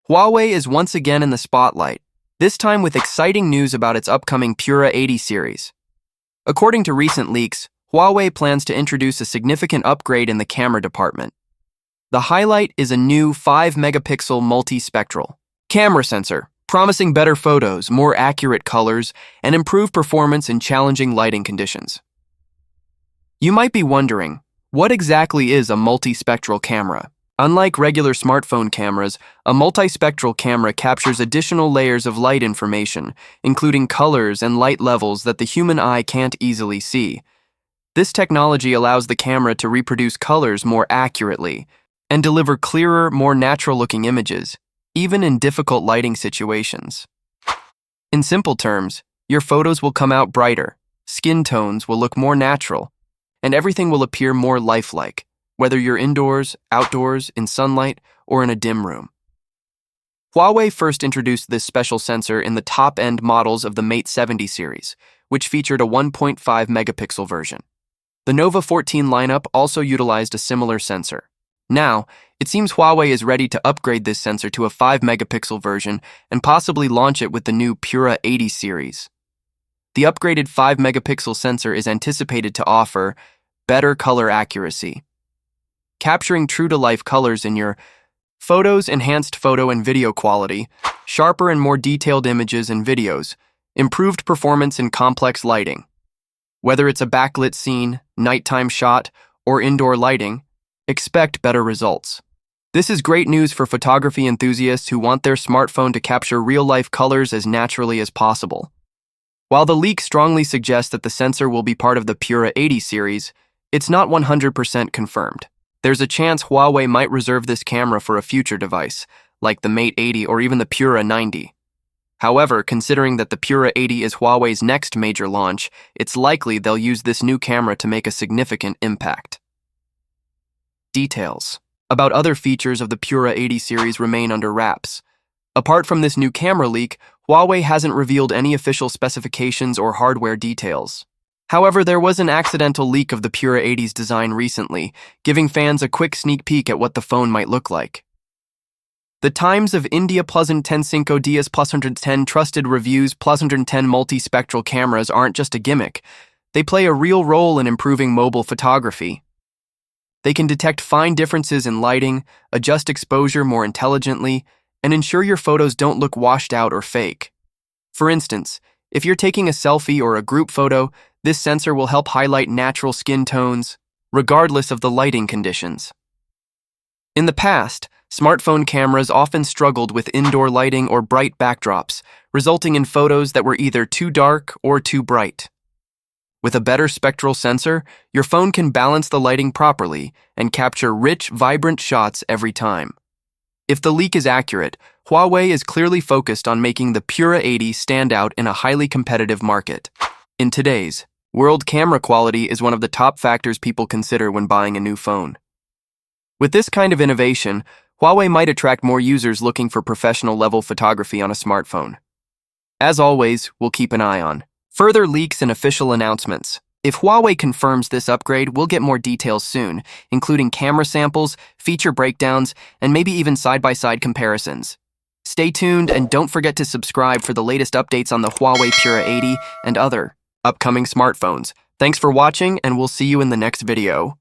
Huawei is once again in the spotlight, this time with exciting news about its upcoming Pura 80 series. According to recent leaks, Huawei plans to introduce a significant upgrade in the camera department. The highlight is a new 5-megapixel multi-spectral camera sensor, promising better photos, more accurate colors, and improved performance in challenging lighting conditions. You might be wondering, what exactly is a multi-spectral camera? Unlike regular smartphone cameras, a multispectral camera captures additional layers of light information, including colors and light levels that the human eye can't easily see. This technology allows the camera to reproduce colors more accurately and deliver clearer, more natural-looking images, even in difficult lighting situations. In simple terms, your photos will come out brighter, skin tones will look more natural, and everything will appear more lifelike, whether you're indoors, outdoors, in sunlight, or in a dim room. Huawei first introduced this special sensor in the top-end models of the Mate 70 series, which featured a 1.5-megapixel version. The Nova 14 lineup also utilized a similar sensor. Now, it seems Huawei is ready to upgrade this sensor to a 5-megapixel version and possibly launch it with the new Pura 80 series. The upgraded 5-megapixel sensor is anticipated to offer better color accuracy, capturing true-to-life colors in your photos, enhanced photo and video quality, sharper and more detailed images and videos, improved performance in complex lighting. Whether it's a backlit scene, nighttime shot, or indoor lighting, expect better results. This is great news for photography enthusiasts who want their smartphone to capture real-life colors as naturally as possible. While the leak strongly suggests that the sensor will be part of the Pura 80 series, it's not 100% confirmed. There's a chance Huawei might reserve this camera for a future device, like the Mate 80 or even the Pura 90. However, considering that the Pura 80 is Huawei's next major launch, it's likely they'll use this new camera to make a significant impact. Details about other features of the Pura 80 series remain under wraps. Apart from this new camera leak, Huawei hasn't revealed any official specifications or hardware details. However, there was an accidental leak of the Pura 80's design recently, giving fans a quick sneak peek at what the phone might look like. The Times of India +110 Cinco Dias +110 trusted reviews +110 multi-spectral cameras aren't just a gimmick. They play a real role in improving mobile photography. They can detect fine differences in lighting, adjust exposure more intelligently, and ensure your photos don't look washed out or fake. For instance, if you're taking a selfie or a group photo, this sensor will help highlight natural skin tones, regardless of the lighting conditions. In the past, smartphone cameras often struggled with indoor lighting or bright backdrops, resulting in photos that were either too dark or too bright. With a better spectral sensor, your phone can balance the lighting properly and capture rich, vibrant shots every time. If the leak is accurate, Huawei is clearly focused on making the Pura 80 stand out in a highly competitive market. In today's world, camera quality is one of the top factors people consider when buying a new phone. With this kind of innovation, Huawei might attract more users looking for professional-level photography on a smartphone. As always, we'll keep an eye on further leaks and official announcements. If Huawei confirms this upgrade, we'll get more details soon, including camera samples, feature breakdowns, and maybe even side-by-side comparisons. Stay tuned and don't forget to subscribe for the latest updates on the Huawei Pura 80 and other upcoming smartphones. Thanks for watching, and we'll see you in the next video.